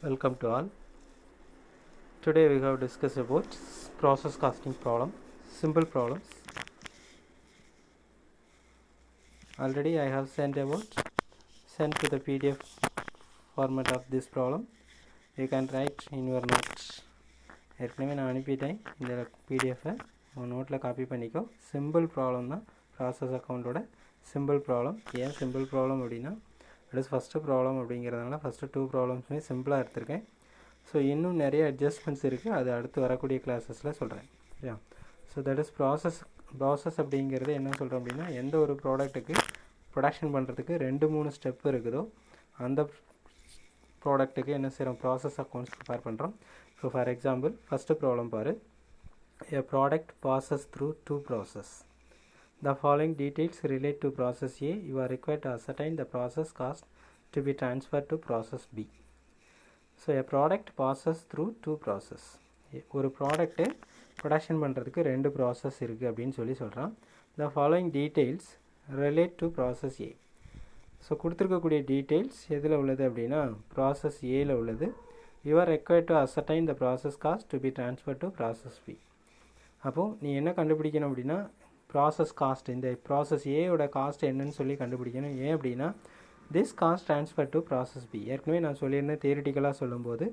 Welcome to all. Today we have discussed about process costing problem, simple problems. Already I have sent to the PDF format of this problem. You can write in your notes. ஏற்கனவே நான் அனுப்பிட்டேன் இந்த பிடிஎஃபை உங்கள் நோட்டில் copy பண்ணிக்கோ. Simple problem தான் process அக்கௌண்ட்டோட simple problem. ஏன் simple problem அப்படின்னா இட் இஸ் ஃபஸ்ட்டு ப்ராப்ளம் அப்படிங்கிறதுனால ஃபஸ்ட்டு 2 ப்ராப்ளம்ஸுமே சிம்பிளாக எடுத்திருக்கேன். ஸோ இன்னும் நிறைய அட்ஜஸ்ட்மெண்ட்ஸ் இருக்குது, அது அடுத்து வரக்கூடிய கிளாஸஸில் சொல்கிறேன். சரியா? ஸோ தட் இஸ் ப்ராசஸ் அப்படிங்கிறது என்ன சொல்கிறோம் அப்படின்னா, எந்த ஒரு ப்ராடக்ட்டுக்கு ப்ரொடக்ஷன் பண்ணுறதுக்கு 2-3 ஸ்டெப் இருக்குதோ அந்த ப்ராடக்ட்டுக்கு என்ன செய்கிறோம், ப்ராசஸ் அக்கௌண்ட்ஸ் ப்ரிப்பேர் பண்ணுறோம். So for example first problem பாரு. A product passes through 2 processes. The following details relate to process A. You are required to ascertain the process cost to be transferred to process B. So a product passes through 2 processes. ஒரு product production பண்ணுறதுக்கு 2 process இருக்குது அப்படின்னு சொல்கிறான். The following details relate to process A. So கொடுத்துருக்கக்கூடிய details எதில் உள்ளது அப்படின்னா process ஏல உள்ளது. You are required to ascertain the process cost to be transferred to process B. அப்போது நீ என்ன கண்டுபிடிக்கணும் அப்படின்னா ப்ராசஸ் காஸ்ட், இந்த ப்ராசஸ் ஏயோட காஸ்ட் என்னன்னு சொல்லி கண்டுபிடிக்கணும். ஏன் அப்படின்னா this cost transfer to process B. ஏற்கனவே நான் சொல்லியிருந்தேன், தியரிட்டிக்கலாக சொல்லும்போது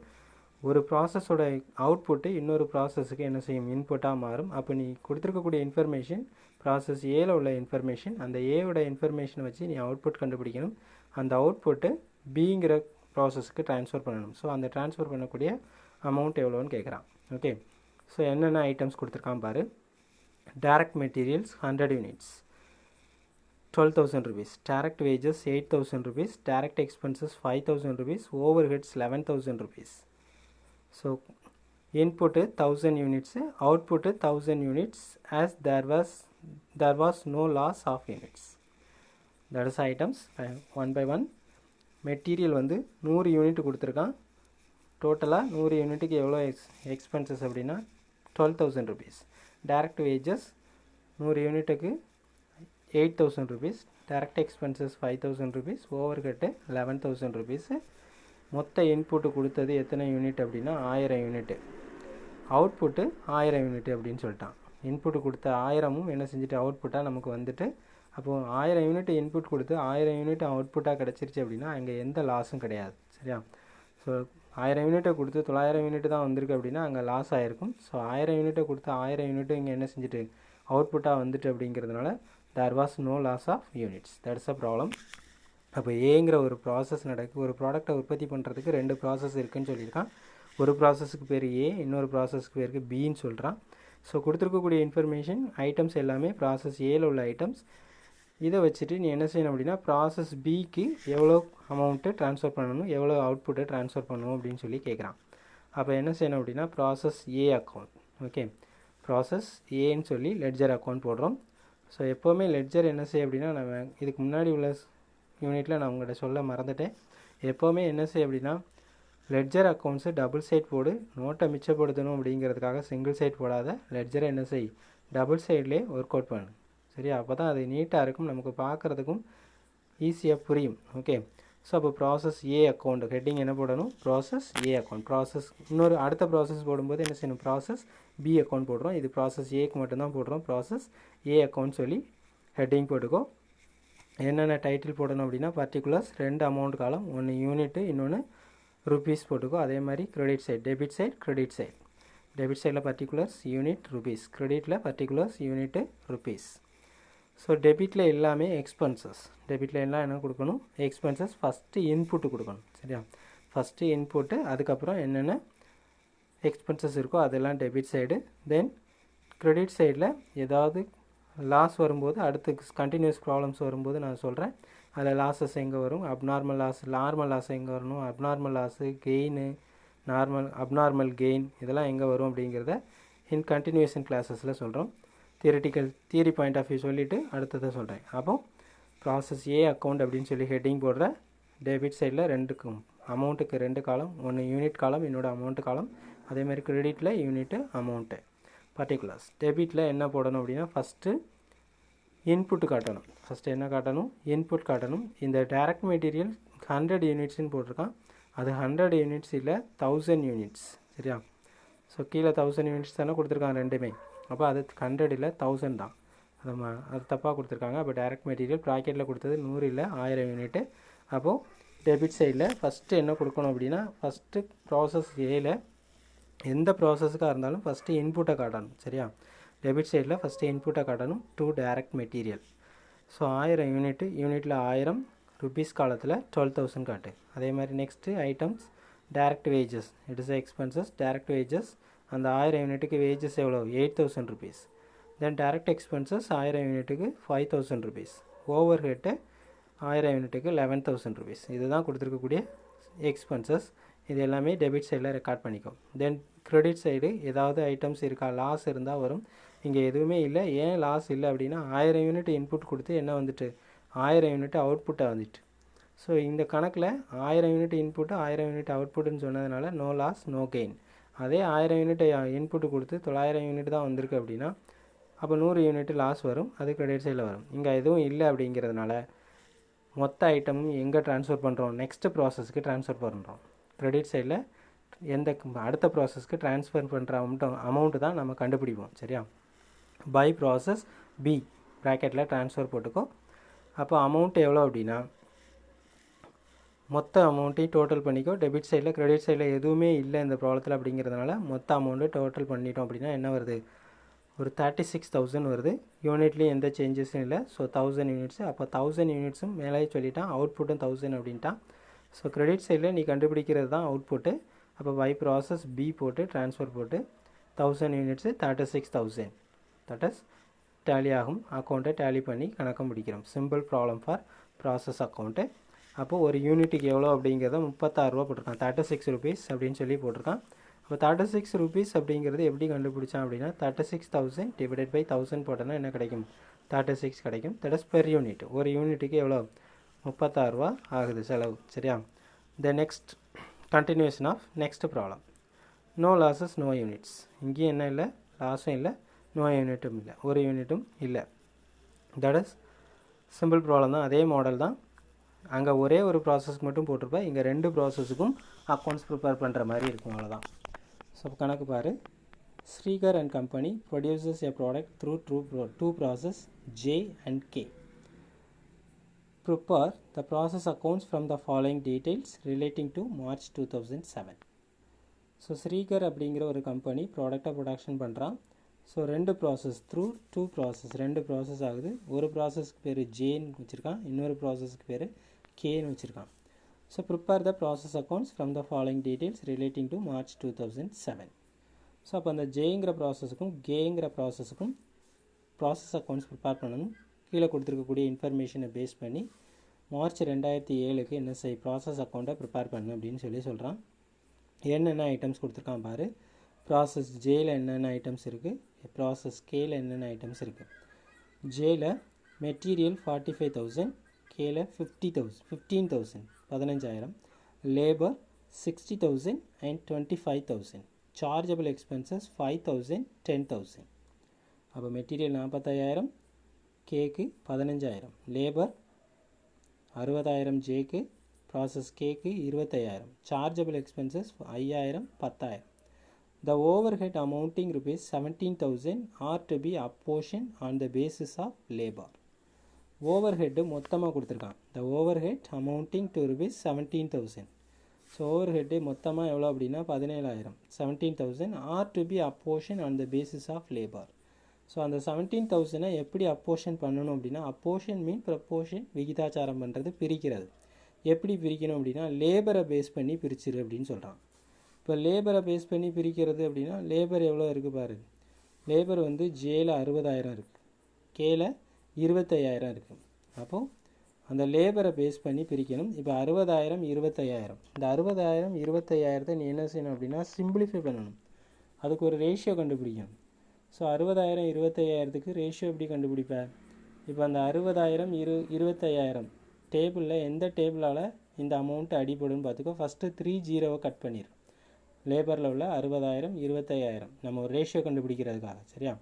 ஒரு ப்ராசஸோட அவுட்புட்டு இன்னொரு ப்ராசஸுக்கு என்ன செய்யும், இன்புட்டாக மாறும். அப்போ நீ கொடுத்துருக்கக்கூடிய இன்ஃபர்மேஷன் ப்ராசஸ் ஏல உள்ள இன்ஃபர்மேஷன், அந்த ஏவோட இன்ஃபர்மேஷனை வச்சு நீ அவுட்புட் கண்டுபிடிக்கணும். அந்த அவுட்புட்டு பிங்கிற ப்ராசஸ்க்கு ட்ரான்ஸ்ஃபர் பண்ணணும். ஸோ அந்த ட்ரான்ஸ்ஃபர் பண்ணக்கூடிய அமௌண்ட் எவ்வளோன்னு கேட்குறான். ஓகே, ஸோ என்னென்ன ஐட்டம்ஸ் கொடுத்துருக்கான் பாரு. Direct materials 100 units 12,000 rupees, direct wages 8,000 rupees, direct expenses 5,000 rupees, overheads 11,000 rupees. So input 1,000 units, output 1,000 units, as there was no loss of units. That is items one by one. Material வந்து 100 unit கொடுத்துருக்கான். டோட்டலாக 100 யூனிட்டுக்கு எவ்வளோ expenses அப்படின்னா 12,000 rupees. Direct wages 100 யூனிட்டுக்கு 8,000 rupees, direct expenses 5,000 rupees, overhead 11,000 rupees. மொத்த input கொடுத்தது எத்தனை யூனிட் அப்படின்னா 1000 யூனிட்டு. அவுட்புட்டு 1000 யூனிட் அப்படின்னு சொல்லிட்டான். இன்புட்டு கொடுத்த 1000ம் என்ன செஞ்சுட்டு அவுட்புட்டாக நமக்கு வந்துட்டு, அப்போது 1000 யூனிட் இன்புட் கொடுத்து 1000 யூனிட் அவுட்புட்டாக கிடச்சிருச்சு அப்படின்னா அங்கே எந்த லாஸும் கிடையாது. சரியா? ஸோ 1000 யூனிட்டை கொடுத்து 900 யூனிட் தான் வந்திருக்கு அப்படின்னா அங்கே லாஸ் ஆகிருக்கும். ஸோ 1000 யூனிட்டை கொடுத்து 1000 யூனிட்டு இங்கே என்ன செஞ்சுட்டு அவுட்புட்டாக வந்துட்டு அப்படிங்கிறதுனால there was no loss of units. That's a problem. அப்போ ஏங்கிற ஒரு ப்ராசஸ் ஒரு ப்ராடக்டை உற்பத்தி பண்ணுறதுக்கு 2 ப்ராசஸ் இருக்குதுன்னு சொல்லியிருக்கான். ஒரு ப்ராசஸுக்கு பேர் ஏ, இன்னொரு ப்ராசஸ்க்கு பேருக்கு பின்னு சொல்கிறான். ஸோ கொடுத்துருக்கக்கூடிய இன்ஃபர்மேஷன் ஐட்டம்ஸ் எல்லாமே ப்ராசஸ் ஏல உள்ள ஐட்டம்ஸ். இதை வச்சுட்டு நீ என்ன செய்யணும் அப்படின்னா ப்ராசஸ் பிக்கு எவ்வளோ அமௌண்ட்டு ட்ரான்ஸ்ஃபர் பண்ணணும், எவ்வளோ அவுட்புட்டை ட்ரான்ஸ்ஃபர் பண்ணணும் அப்படின்னு சொல்லி கேட்குறான். அப்போ என்ன செய்யணும் அப்படின்னா ப்ராசஸ் ஏ அக்கௌண்ட். ஓகே, ப்ராசஸ் ஏன்னு சொல்லி லெட்ஜர் அக்கௌண்ட் போடுறோம். ஸோ எப்போவுமே லெட்ஜர் என்ன செய்ய அப்படின்னா, நம்ம இதுக்கு முன்னாடி உள்ள யூனிட்டில் நான் உங்கள்கிட்ட சொல்ல மறந்துட்டேன். எப்போவுமே என்ன செய்ய அப்படின்னா லெட்ஜர் அக்கௌண்ட்ஸு டபுள் சைட் போடு. நோட்டை மிச்சப்படுத்தணும் அப்படிங்கிறதுக்காக சிங்கிள் சைட் போடாத. லெட்ஜரை என்ன செய், டபுள் சைட்லேயே ஒர்க் அவுட் பண்ணு. சரியா? அப்போ தான் அது நீட்டாக இருக்கும், நமக்கு பார்க்குறதுக்கும் ஈஸியாக புரியும். ஓகே, ஸோ அப்போ ப்ராசஸ் ஏ அக்கௌண்ட் ஹெட்டிங் என்ன போடணும், ப்ராசஸ் ஏ அக்கௌண்ட். ப்ராசஸ் இன்னொரு அடுத்த ப்ராசஸ் போடும்போது என்ன செய்யணும், ப்ராசஸ் பி அக்கௌண்ட் போடுறோம். இது ப்ராசஸ் ஏக்கு மட்டும்தான் போடுறோம். ப்ராசஸ் ஏ அக்கௌண்ட் சொல்லி ஹெட்டிங் போட்டுக்கோ. என்னென்ன டைட்டில் போடணும் அப்படின்னா பர்டிகுலர்ஸ் 2 அமௌண்ட் காலம், ஒன்று யூனிட்டு, இன்னொன்று ருபீஸ் போட்டுக்கோ. அதே மாதிரி credit side, debit side, credit side. Debit சைடில் பர்டிகுலர்ஸ் யூனிட் ருபீஸ், கிரெடிட்டில் பர்டிகுலர்ஸ் யூனிட்டு ருபீஸ். ஸோ டெபிட்டில் எல்லாமே எக்ஸ்பென்சஸ். டெபிட்டில் எல்லாம் என்ன கொடுக்கணும், எக்ஸ்பென்சஸ். ஃபஸ்ட்டு இன்புட்டு கொடுக்கணும். சரியா? ஃபஸ்ட்டு இன்புட்டு, அதுக்கப்புறம் என்னென்ன எக்ஸ்பென்சஸ் இருக்கோ அதெல்லாம் டெபிட் சைடு. தென் கிரெடிட் சைடில் ஏதாவது லாஸ் வரும்போது, அடுத்து கண்டினியூஸ் ப்ராப்ளம்ஸ் வரும்போது நான் சொல்கிறேன் அதில் லாஸஸ் எங்கே வரும், அப்நார்மல் லாஸ், நார்மல் லாஸ் எங்கே வரணும், abnormal loss, gain, abnormal gain இதெல்லாம் எங்கே வரும் அப்படிங்கிறத இன் கண்டினியூஷன் கிளாஸஸில் சொல்கிறோம். தியரி பாயிண்ட் ஆஃப் வியூ சொல்லிவிட்டு அடுத்ததை சொல்கிறேன். அப்போது ப்ராசஸ் ஏ அக்கௌண்ட் அப்படின்னு சொல்லி ஹெட்டிங் போடுற. டெபிட் சைடில் 2 அமௌண்ட்டுக்கு 2 காலம், ஒன்று யூனிட் காலம், இன்னொரு அமௌண்ட்டு காலம். அதேமாதிரி கிரெடிட்டில் யூனிட்டு, அமௌண்ட்டு, பர்டிகுலர்ஸ். டெபிட்டில் என்ன போடணும் அப்படின்னா ஃபஸ்ட்டு இன்புட்டு காட்டணும். ஃபஸ்ட்டு என்ன காட்டணும், இன்புட் காட்டணும். இந்த டைரக்ட் மெட்டீரியல் 100 யூனிட்ஸ்ன்னு போட்டிருக்கான். அது 100 யூனிட்ஸ் இல்லை 1000 யூனிட்ஸ். சரியா? ஸோ கீழே 1000 யூனிட்ஸ் தானே கொடுத்துருக்காங்க ரெண்டுமே. அப்போ அது 100 இல்லை 1000 தான். அது தப்பாக கொடுத்துருக்காங்க. அப்போ டைரக்ட் மெட்டீரியல் ப்ராக்கெட்டில் கொடுத்தது 100 இல்லை 1000 யூனிட்டு. அப்போது டெபிட் சைடில் ஃபஸ்ட்டு என்ன கொடுக்கணும் அப்படின்னா, ஃபஸ்ட்டு ப்ராசஸ் ஏல எந்த ப்ராசஸுக்காக இருந்தாலும் ஃபஸ்ட்டு இன்புட்டை காட்டணும். சரியா? டெபிட் சைடில் ஃபஸ்ட்டு இன்புட்டை காட்டணும் டு டைரக்ட் மெட்டீரியல். ஸோ 1000 யூனிட்டில் 1000 ருபீஸ் காலத்தில் 12,000 காட்டு. அதே மாதிரி next items direct wages, it is expenses direct wages. அந்த 1000 யூனிட்டுக்கு வேஜஸ் எவ்வளோ? 8,000 ருபீஸ். தென் டைரக்ட் எக்ஸ்பென்சஸ் 1000 யூனிட்டுக்கு 5,000 ருபீஸ். ஓவர் ஹெட்டு 1000 யூனிட்டுக்கு 11,000 ருபீஸ். இதுதான் கொடுத்துருக்கக்கூடிய எக்ஸ்பென்சஸ். இது எல்லாமே டெபிட் சைடில் ரெக்கார்ட் பண்ணிக்கும். தென் கிரெடிட் சைடு ஏதாவது ஐட்டம்ஸ் இருக்கா, லாஸ் இருந்தால் வரும். இங்கே எதுவுமே இல்லை. ஏன் லாஸ் இல்லை அப்படின்னா 1000 யூனிட் இன்புட் கொடுத்து என்ன வந்துட்டு 1000 யூனிட் அவுட்புட்டாக வந்துட்டு. ஸோ இந்த கணக்கில் 1000 யூனிட் இன்புட்டு 1000 யூனிட் அவுட்புட்டுன்னு சொன்னதுனால நோ லாஸ் நோ கெயின். அதே 1000 யூனிட் இன்புட்டு கொடுத்து 900 யூனிட் தான் வந்திருக்கு அப்படின்னா அப்போ 100 யூனிட் லாஸ் வரும். அது கிரெடிட் சைடில் வரும். இங்கே எதுவும் இல்லை அப்படிங்கிறதுனால மொத்த ஐட்டமும் எங்கே ட்ரான்ஸ்ஃபர் பண்ணுறோம்? நெக்ஸ்ட்டு ப்ராசஸ்க்கு ட்ரான்ஸ்ஃபர் பண்ணுறோம். கிரெடிட் சைடில் எந்த அடுத்த ப்ராசஸ்க்கு ட்ரான்ஸ்ஃபர் பண்ணுற அமௌண்ட்டு தான் நம்ம கண்டுபிடிப்போம். சரியா? பை ப்ராசஸ் பி ப்ராக்கெட்டில் ட்ரான்ஸ்ஃபர் போட்டுக்கோ. அப்போ அமௌண்ட் எவ்வளோ அப்படின்னா மொத்த அமௌண்ட்டையும் டோட்டல் பண்ணிக்கோ. டெபிட் சைடில் கிரெடிட் சைடில் எதுவுமே இல்லை இந்த ப்ராப்ளத்தில் அப்படிங்கிறதுனால மொத்த அமௌண்ட்டு டோட்டல் பண்ணிட்டோம் அப்படின்னா என்ன வருது? ஒரு 36,000 வருது. யூனிட்லேயும் எந்த சேஞ்சஸும் இல்லை. So 1000 units. அப்போ 1000 யூனிட்ஸும் மேலே சொல்லிட்டான், அவுட்புட்டும் 1000 அப்படின்ட்டான். ஸோ கிரெடிட் சைடில் நீ கண்டுபிடிக்கிறது தான் அவுட்புட்டு. அப்போ பை ப்ராசஸ் பி போட்டு ட்ரான்ஸ்ஃபர் போட்டு 1000 யூனிட்ஸு 36,000 தட் இஸ் டேலி ஆகும். அக்கௌண்ட்டை டேலி பண்ணி கணக்கம் முடிக்கிறோம். Simple problem for process account. அப்போது ஒரு யூனிட்டுக்கு எவ்வளோ அப்படிங்கிறத 36 ரூபா போட்டிருக்கான். 36 ருபீஸ் அப்படின்னு சொல்லி போட்டிருக்கான். இப்போ 36 ருபீஸ் அப்படிங்கிறது எப்படி கண்டுபிடிச்சான் அப்படின்னா 36,000 டிவைடட் பை 1000 போட்டோன்னா என்ன கிடைக்கும்? 36 கிடைக்கும். That is per unit. ஒரு யூனிட்டுக்கு எவ்வளோ? 36 ரூபா ஆகுது செலவு. சரியா? The next continuation of next problem. No losses no units. இங்கேயும் என்ன இல்லை? லாஸும் இல்லை, நோ யூனிட்டும் இல்லை, ஒரு யூனிட்டும் இல்லை. தட் இஸ் சிம்பிள் ப்ராப்ளம் தான். அதே மாடல் தான். அங்கே ஒரே ஒரு ப்ராசஸ்க்கு மட்டும் போட்டிருப்பேன். இங்கே 2 ப்ராசஸுக்கும் அக்கௌண்ட்ஸ் ப்ரிப்பேர் பண்ணுற மாதிரி இருக்கும். அவ்வளோதான். ஸோ கணக்கு பாரு. Srikar and company produces a product through two process J and K. Prepare the process accounts from the following details relating to March 2007. So Srikar அப்படிங்கிற ஒரு கம்பெனி ப்ராடக்டை ப்ரொடக்ஷன் பண்ணுறான். So 2 process through 2 process 2 process ஆகுது. ஒரு ப்ராசஸ்க்கு பேர் ஜேன்னு வச்சுருக்கான், இன்னொரு ப்ராசஸ்க்கு பேர் கேன்னு வச்சுருக்கான். So prepare the process accounts from the following details relating to March 2007. So அப்போ அந்த ஜேங்கிற ப்ராசஸுக்கும் கேங்கிற ப்ராசஸுக்கும் ப்ராசஸ் அக்கௌண்ட்ஸ் ப்ரிப்பேர் பண்ணணும். கீழே கொடுத்துருக்கக்கூடிய இன்ஃபர்மேஷனை பேஸ் பண்ணி மார்ச் 2007க்கு என்ன ப்ராசஸ் அக்கௌண்ட்டை ப்ரிப்பேர் பண்ணு அப்படின்னு சொல்கிறான். என்னென்ன ஐட்டம்ஸ் கொடுத்துருக்கான் பாரு. ப்ராசஸ் ஜேயில் என்னென்ன ஐட்டம்ஸ் இருக்குது, ப்ராசஸ் கேயில் என்னென்ன ஐட்டம்ஸ் இருக்குது. ஜேயில் மெட்டீரியல் 45,000, கேயில் 15,000 15,000, லேபர் 60,000 and 25,000, சார்ஜபிள் எக்ஸ்பென்சஸ் 5,000 10,000. அப்போ மெட்டீரியல் 45,000, கேக்கு 15,000, லேபர் 60,000 ஜேக்கு, ப்ராசஸ் கேக்கு 25,000, chargeable expenses 5,000 10,000. The overhead amounting rupees 17,000 are to be apportioned on the basis of labor. Overhead மொத்தமாக கொடுத்துருக்கான். The overhead amounting to rupees 17,000. So overhead மொத்தமாக எவ்வளோ அப்படின்னா 17,000. 17,000 are to be apportion on the basis of labour. So அந்த 17,000 எப்படி அப்போர்ஷன் பண்ணணும் அப்படின்னா, அப்போர்ஷன் மீன் proportion விகிதாச்சாரம் பண்ணுறது, பிரிக்கிறது. எப்படி பிரிக்கணும் அப்படின்னா லேபரை பேஸ் பண்ணி பிரிச்சிரு அப்படின்னு சொல்கிறான். இப்போ லேபரை பேஸ் பண்ணி பிரிக்கிறது அப்படின்னா லேபர் எவ்வளோ இருக்குது பாரு. லேபர் வந்து ஜேல 60,000 இருக்குது, கேல 25,000 இருக்குது. அப்போது அந்த லேபரை பேஸ் பண்ணி பிரிக்கணும். இப்போ 60,000 25,000. இந்த 60,000 25,000 நீ என்ன செய்யணும் அப்படின்னா சிம்பிளிஃபை பண்ணணும். அதுக்கு ஒரு ரேஷியோ கண்டுபிடிக்கணும். ஸோ 60,000 25,000க்கு ரேஷியோ எப்படி கண்டுபிடிப்பேன்? இப்போ அந்த 60,000 25,000 டேபிளில் எந்த டேபிளால் இந்த அமௌண்ட்டு அடிபடுன்னு பார்த்துக்கோ. ஃபஸ்ட்டு 3 0 கட் பண்ணிடு. லேபரில் உள்ள 60,000 25,000 நம்ம ஒரு ரேஷியோ கண்டுபிடிக்கிறதுக்காக. சரியா?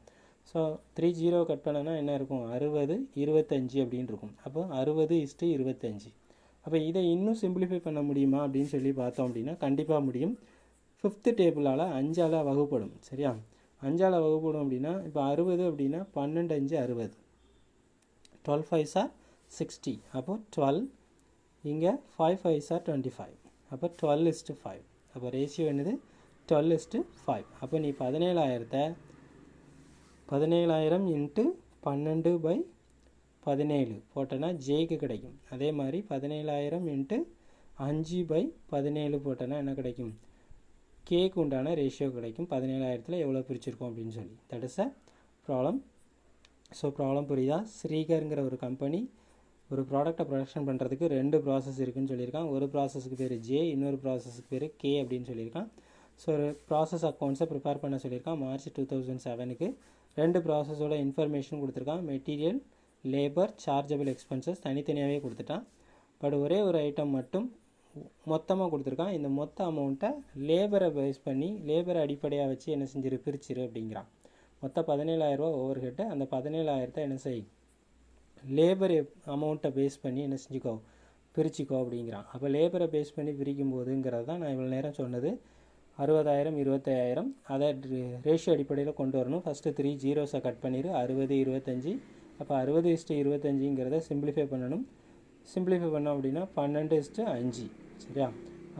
ஸோ 3 0 கட் பண்ணனா என்ன இருக்கும்? 60 25 அப்படின்னு இருக்கும். அப்போ 60:25. அப்போ இதை இன்னும் சிம்பிளிஃபை பண்ண முடியுமா அப்படின்னு சொல்லி பார்த்தோம் அப்படின்னா கண்டிப்பாக முடியும். 5th டேபிளால் 5ஆல் வகுப்படும். சரியா, 5ஆல் வகுப்படும் அப்படின்னா இப்போ 60 அப்படின்னா 12 5 60, 12 5s are 60. அப்போது 12, இங்கே 5 5s are 25. அப்போ 12:5. அப்போ ரேஷியோ என்னது 12:5. அப்போ நீ 17,000 இன்ட்டு 12/17 போட்டோன்னா ஜேக்கு கிடைக்கும். அதே மாதிரி 17,000 இன்ட்டு 5/17 போட்டோன்னா என்ன கிடைக்கும், கேக்கு உண்டான ரேஷியோ கிடைக்கும். 17,000 எவ்வளோ பிரிச்சிருக்கோம் அப்படின்னு சொல்லி. That is a problem. So problem புரியுதா? ஸ்ரீகருங்கிற ஒரு கம்பெனி ஒரு ப்ராடக்டை ப்ரொடக்ஷன் பண்ணுறதுக்கு 2 ப்ராசஸ் இருக்குதுன்னு சொல்லியிருக்கான். ஒரு ப்ராசஸுக்கு பேர் ஜே, இன்னொரு ப்ராசஸுக்கு பேர் கே அப்படின்னு சொல்லியிருக்கான். ஸோ ஒரு ப்ராசஸ் அக்கௌண்ட்ஸை ப்ரிப்பேர் பண்ண சொல்லியிருக்கான் மார்ச் 2007க்கு. 2 ப்ராசஸோட இன்ஃபர்மேஷன் கொடுத்துருக்கான். மெட்டீரியல், லேபர், சார்ஜபிள் எக்ஸ்பென்சஸ் தனித்தனியாகவே கொடுத்துட்டான். பட் ஒரே ஒரு ஐட்டம் மட்டும் மொத்தமாக கொடுத்துருக்கான். இந்த மொத்த அமௌண்ட்டை லேபரை பேஸ் பண்ணி, லேபரை அடிப்படையாக வச்சு என்ன செஞ்சிரு, பிரிச்சிரு அப்படிங்கிறான். மொத்தம் 17,000 ஓவர் ஹெட்டு. அந்த 17,000 என்ன செய், லேபர் அமௌண்ட்டை பேஸ் பண்ணி என்ன செஞ்சுக்கோ, பிரிச்சுக்கோ அப்படிங்கிறான். அப்போ லேபரை பேஸ் பண்ணி பிரிக்கும் போதுங்கிறது தான் நான் இவ்வளோ நேரம் சொன்னது. 60,000 25,000 அதை ரேஷியோ அடிப்படையில் கொண்டு வரணும். ஃபஸ்ட்டு 3 ஜீரோஸை கட் பண்ணிடு, 60 25. அப்போ 60:25ங்கிறத சிம்பிளிஃபை பண்ணணும். சிம்பிளிஃபை பண்ணோம் அப்படின்னா 12:5. சரியா,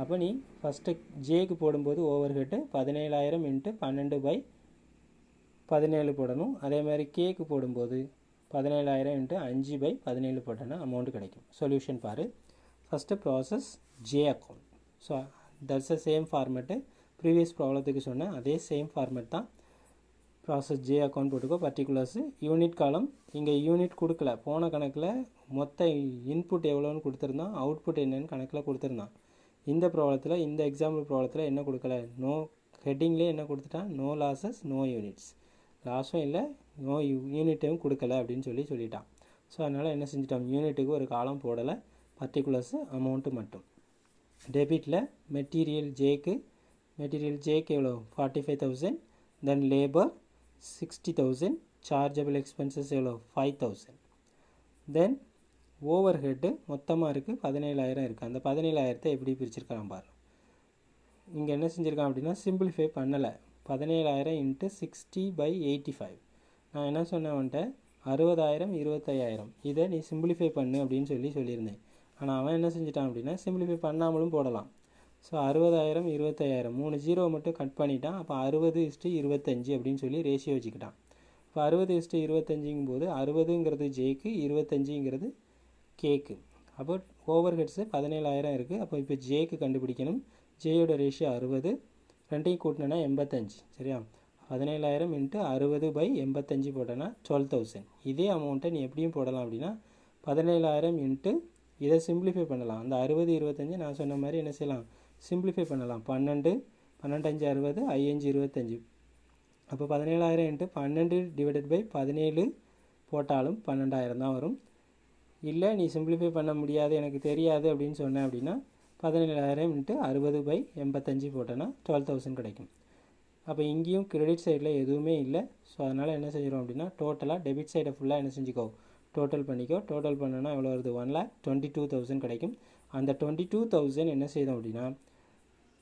அப்போ நீ ஃபஸ்ட்டு ஜேக்கு போடும்போது ஓவர் ஹெட்டு 17,000 இன்ட்டு 12/17 போடணும். அதே மாதிரி கேக்கு போடும்போது 17,000 இன்ட்டு 5/17 போட்டோன்னா அமௌண்ட் கிடைக்கும். சொல்யூஷன் பாரு. First process J account. So that's a same format previous ப்ராப்ளத்துக்கு சொன்னேன். அதே சேம் ஃபார்மேட் தான். ப்ராசஸ் ஜே அக்கௌண்ட் போட்டுக்கோ. Particulars unit column. இங்கே யூனிட் கொடுக்கல. போன கணக்கில் மொத்த இன்புட் எவ்வளோன்னு கொடுத்துருந்தான், அவுட்புட் என்னன்னு கணக்கில் கொடுத்துருந்தான். இந்த ப்ராப்ளத்தில், இந்த எக்ஸாம்பிள் ப்ராப்ளத்தில் என்ன கொடுக்கல, நோ ஹெட்டிங்லேயே என்ன கொடுத்துட்டான், நோ லாஸஸ் நோ யூனிட்ஸ். லாஸும் இல்லை, நோ யூனிட்டையும் கொடுக்கல அப்படின்னு சொல்லிட்டான். ஸோ அதனால் என்ன செஞ்சிட்டோம், யூனிட்டுக்கு ஒரு காலம் போடலை, பர்டிகுலர்ஸு அமௌண்ட்டு மட்டும். டெபிட்டில் மெட்டீரியல் ஜேக்கு எவ்வளோ 45,000, தென் லேபர் 60,000, சார்ஜபிள் எக்ஸ்பென்சஸ் எவ்வளோ 5,000. தென் ஓவர் ஹெட்டு மொத்தமாக இருக்குது 17,000 இருக்குது. அந்த 17,000 எப்படி பிரிச்சிருக்கலாம் பாரு. இங்கே என்ன செஞ்சுருக்கான் அப்படின்னா சிம்பிளிஃபை பண்ணலை. 17,000 இன்ட்டு 60/85. நான் என்ன சொன்னேன் வந்துட்டு 60,000 25,000 இதை நீ சிம்பிளிஃபை பண்ணு அப்படின்னு சொல்லியிருந்தேன். ஆனால் அவன் என்ன செஞ்சிட்டான் அப்படின்னா சிம்பிளிஃபை பண்ணாமலும் போடலாம். ஸோ 60,000 25,000 3 ஜீரோ மட்டும் கட் பண்ணிட்டான். அப்போ 60:25 அப்படின்னு சொல்லி ரேஷியோ வச்சுக்கிட்டான். இப்போ 60:25 போது 60ங்கிறது ஜேக்கு, 25ங்கிறது கேக்கு. அப்போ ஓவர் ஹெட்ஸு 17,000 இருக்குது. அப்போ இப்போ ஜேக்கு கண்டுபிடிக்கணும். ஜேயோட ரேஷியோ 60, ரெண்டையும் கூட்டினா 85. சரியா, 17,000 இன்ட்டு 60/85 போட்டோன்னா 12,000. இதே அமௌண்ட்டை நீ எப்படியும் போடலாம் அப்படின்னா 17,000 இன்ட்டு இதை சிம்பிளிஃபை பண்ணலாம். அந்த 60 25 நான் சொன்ன மாதிரி என்ன செய்யலாம், சிம்பிளிஃபை பண்ணலாம். 12 5 60, 5 25. அப்போ 17,000 இன்ட்டு 12/17 போட்டாலும் 12,000 தான் வரும். இல்லை நீ சிம்பிளிஃபை பண்ண முடியாது, எனக்கு தெரியாது அப்படின்னு சொன்னேன் அப்படின்னா 17,000 இன்ட்டு 60/85 போட்டோன்னா 12,000 கிடைக்கும். அப்போ இங்கேயும் கிரெடிட் சைடில் எதுவுமே இல்லை. ஸோ அதனால் என்ன செஞ்சிடும் அப்படின்னா டோட்டலாக டெபிட் சைடை ஃபுல்லாக என்ன செஞ்சுக்கோ, டோட்டல் பண்ணிக்கோ. டோட்டல் பண்ணோன்னா எவ்வளோ வருது, 1,22,000 கிடைக்கும். அந்த 22,000 என்ன செய்தோம் அப்படின்னா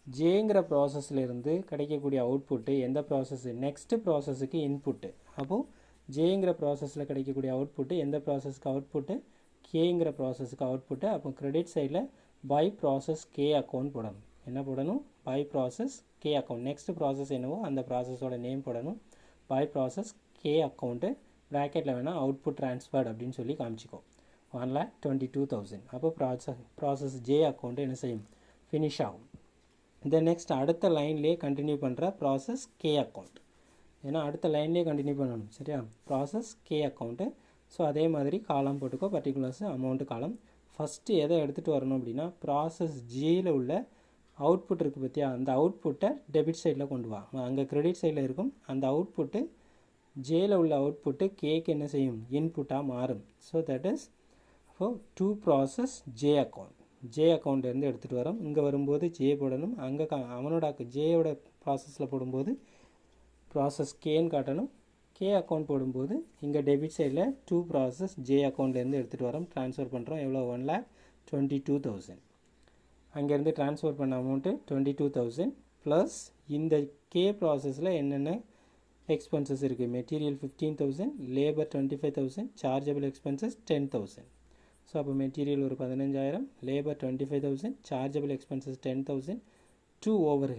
ஜேங்கிற ப்ராசஸ்லேருந்து கிடைக்கக்கூடிய அவுட்புட்டு எந்த ப்ராசஸ்ஸு, நெக்ஸ்ட்டு ப்ராசஸுக்கு இன்புட்டு. அப்போது ஜேங்கிற ப்ராசஸில் கிடைக்கக்கூடிய அவுட்புட்டு எந்த ப்ராசஸ்க்கு அவுட்புட்டு, கேங்கிற ப்ராசஸுக்கு அவுட்புட்டு. அப்போ கிரெடிட் சைடில் பை ப்ராசஸ் கே அக்கௌண்ட் போடணும். என்ன போடணும், by process K account. Next process என்னவோ அந்த ப்ராசஸோட நேம் போடணும். பை ப்ராசஸ் கே அக்கௌண்ட்டு ப்ராக்கெட்டில் வேணால் அவுட்புட் ட்ரான்ஸ்ஃபர்ட் அப்படின்னு சொல்லி காமிச்சிக்கோ. 1,22,000. அப்போ ப்ராசஸ் ஜே அக்கௌண்ட்டு என்ன செய்யும், ஃபினிஷ் ஆகும். இந்த நெக்ஸ்ட் அடுத்த லைன்லேயே கண்டினியூ பண்ணுற ப்ராசஸ் கே அக்கௌண்ட். ஏன்னா அடுத்த லைன்லேயே கண்டினியூ பண்ணணும். சரியா, ப்ராசஸ் கே அக்கௌண்ட்டு. ஸோ அதே மாதிரி காலம் போட்டுக்கோ, பர்டிகுலர்ஸ் அமௌண்ட்டு காலம். ஃபஸ்ட்டு எதை எடுத்துகிட்டு வரணும் அப்படின்னா ப்ராசஸ் ஜேயில் உள்ள அவுட்புட் இருக்குது பற்றியா, அந்த அவுட்புட்டை டெபிட் சைடில் கொண்டு வா. அங்கே கிரெடிட் சைடில் இருக்கும். அந்த அவுட்புட்டு ஜேயில் உள்ள அவுட்புட்டு கேக்கு என்ன செய்யும், இன்புட்டாக மாறும். So that is so to process J account. J அக்கௌண்ட்லேருந்து எடுத்துகிட்டு வரோம். இங்கே வரும்போது ஜே போடணும். அங்கே அவனோட ஜேயோட ப்ராசஸில் போடும்போது ப்ராசஸ் கேன்னு காட்டணும். கே அக்கௌண்ட் போடும்போது இங்கே டெபிட் சைடில் டூ ப்ராசஸ் ஜே அக்கௌண்ட்லேருந்து எடுத்துகிட்டு வரோம், ட்ரான்ஸ்ஃபர் பண்ணுறோம். எவ்வளோ, 1,00,000 22,000. அங்கேருந்து ட்ரான்ஸ்ஃபர் பண்ண அமௌண்ட்டு 22,000 ப்ளஸ் இந்த கே ப்ராசஸில் என்னென்ன எக்ஸ்பென்சஸ் இருக்குது. Material 15,000, labour 25,000, chargeable expenses 10,000. So அப்போ மெட்டீரியல் ஒரு 15,000, லேபர் 25,000, சார்ஜபிள் எக்ஸ்பென்சஸ் 10,000. டூ ஓவர்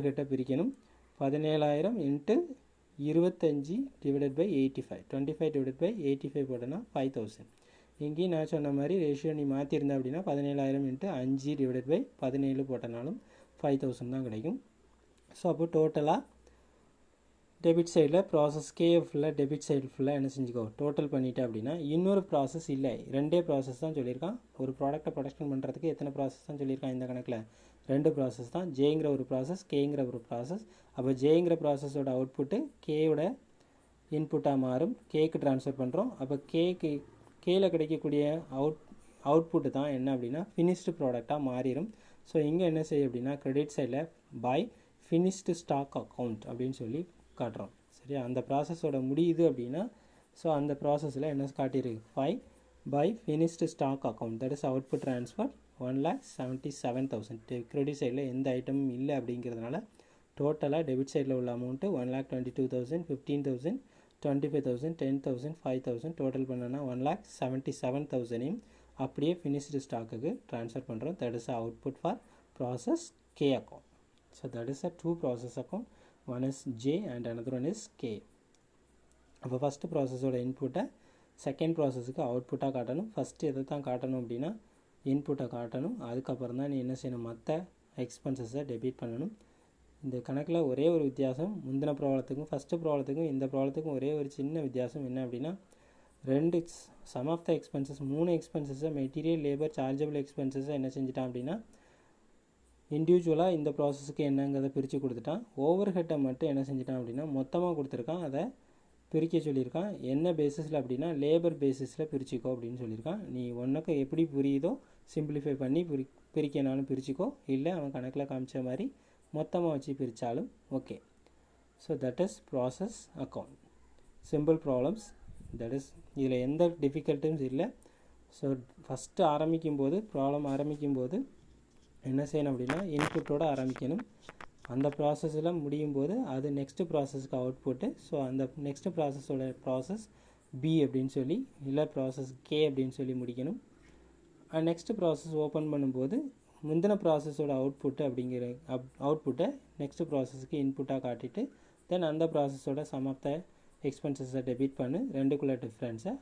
ஹெட்டை பிரிக்கணும். 17,000 into 25 divided by 85, 25 divided by 85 போட்டோன்னா 5,000. இங்கேயும் நான் சொன்ன மாதிரி ரேஷியோ நீ மாற்றிருந்தா அப்படின்னா 17,000 இன்ட்டு 5 டிவைடட் பை 17 போட்டனாலும் 5,000 தான் கிடைக்கும். ஸோ அப்போ டோட்டலாக டெபிட் சைடில் ப்ராசஸ் கேஎஃப் ஃபுல்லாக டெபிட் சைடு ஃபுல்லாக என்ன செஞ்சுக்கோ டோட்டல் பண்ணிவிட்டு அப்படின்னா இன்னொரு ப்ராசஸ் இல்லை, ரெண்டே ப்ராசஸ் தான் சொல்லியிருக்கான். ஒரு ப்ராடக்ட்டை ப்ரொடக்ஷன் பண்ணுறதுக்கு எத்தனை ப்ராசஸ் தான் சொல்லியிருக்கான் இந்த கணக்கில், 2 ப்ராசஸ் தான். ஜேங்கிற ஒரு ப்ராசஸ், கேங்கிற ஒரு ப்ராசஸ். அப்போ ஜேங்கிற ப்ராசஸோட அவுட்புட்டு கேயோட இன்புட்டாக மாறும், கேக்கு ட்ரான்ஸ்ஃபர் பண்ணுறோம். அப்போ கேல கிடைக்கக்கூடிய அவுட்புட்டு தான் என்ன அப்படின்னா ஃபினிஷ்டு ப்ராடக்டாக மாறிடும். ஸோ இங்கே என்ன செய்யும் அப்படின்னா கிரெடிட் சைடில் பை ஃபினிஷ்டு ஸ்டாக் அக்கௌண்ட் அப்படின்னு சொல்லி காட்டுறோம். சரியா, அந்த ப்ராசஸோட முடியுது அப்படின்னா ஸோ அந்த ப்ராசஸில் என்ன காட்டியிருக்கு 5 by finished stock account, that is output transfer 1,77,000. Credit சைடில் எந்த ஐட்டமும் இல்லை அப்படிங்கிறதுனால டோட்டலாக டெபிட் சைடில் உள்ள அமௌண்ட்டு 1,22,000, 15,000, 25,000, 10,000, 5,000 டோட்டல் பண்ணோன்னா 1,77,000 அப்படியே ஃபினிஷ்டு ஸ்டாக்குக்கு ட்ரான்ஸ்ஃபர் பண்ணுறோம். That is output for process K account. So that is a 2 process account. One is J and another one is K. அப்போ ஃபஸ்ட்டு ப்ராசஸோட இன்புட்டை செகண்ட் ப்ராசஸுக்கு அவுட்புட்டாக காட்டணும். ஃபஸ்ட்டு எதை தான் காட்டணும் அப்படின்னா இன்புட்டை காட்டணும். அதுக்கப்புறம் தான் நீ என்ன செய்யணும், மற்ற எக்ஸ்பென்சஸை டெபிட் பண்ணணும். இந்த கணக்கில் ஒரே ஒரு வித்தியாசம், முந்தின ப்ராப்ளத்துக்கும் ஃபஸ்ட்டு ப்ராப்ளத்துக்கும் இந்த ப்ராப்ளத்துக்கும் ஒரே ஒரு சின்ன வித்தியாசம் என்ன அப்படின்னா சம் ஆஃப் த எக்ஸ்பென்சஸ் 3 எக்ஸ்பென்சஸை மெட்டீரியல், லேபர், சார்ஜபிள் எக்ஸ்பென்சஸை என்ன செஞ்சிட்டான் அப்படின்னா இண்டிவிஜுவலாக இந்த ப்ராசஸுக்கு என்னங்கிறத பிரித்து கொடுத்துட்டான். ஓவர் ஹெட்டை மட்டும் என்ன செஞ்சிட்டான் அப்படின்னா மொத்தமாக கொடுத்துருக்கான், அதை பிரிக்க சொல்லியிருக்கான். என்ன பேசிஸில் அப்படின்னா லேபர் பேசிஸில் பிரிச்சுக்கோ அப்படின்னு சொல்லியிருக்கான். நீ ஒன்றுக்கு எப்படி புரியுதோ சிம்பிளிஃபை பண்ணி பிரிக்கனாலும் பிரிச்சுக்கோ, இல்லை அவன் கணக்கில் காமிச்ச மாதிரி மொத்தமாக வச்சு பிரித்தாலும் okay. So that is process account. Simple problems, that is இதில் எந்த டிஃபிகல்ட்டும் இல்லை. ஸோ ஃபஸ்ட்டு ப்ராப்ளம் ஆரம்பிக்கும்போது என்ன செய்யணும் அப்படின்னா இன்புட்டோடு ஆரம்பிக்கணும். அந்த ப்ராசஸில் முடியும் போது அது நெக்ஸ்ட்டு ப்ராசஸ்க்கு அவுட்புட்டு. ஸோ அந்த நெக்ஸ்ட்டு ப்ராசஸோட ப்ராசஸ் பி அப்படின்னு சொல்லி இல்லை ப்ராசஸ் கே அப்படின்னு சொல்லி முடிக்கணும். நெக்ஸ்ட்டு ப்ராசஸ் ஓப்பன் பண்ணும்போது முந்தின ப்ராசஸோட அவுட்புட்டை நெக்ஸ்ட்டு ப்ராசஸ்க்கு இன்புட்டாக காட்டிட்டு தென் அந்த ப்ராசஸோட சம் ஆஃப் த எக்ஸ்பென்சஸை டெபிட் பண்ணி ரெண்டுக்குள்ள டிஃப்ரென்ஸை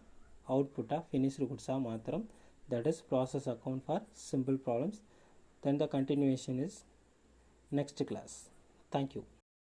அவுட்புட்டாக ஃபினிஷ்டு குட்ஸாக மாத்திரம். That is process account for simple problems. Then the continuation is next class. Thank you.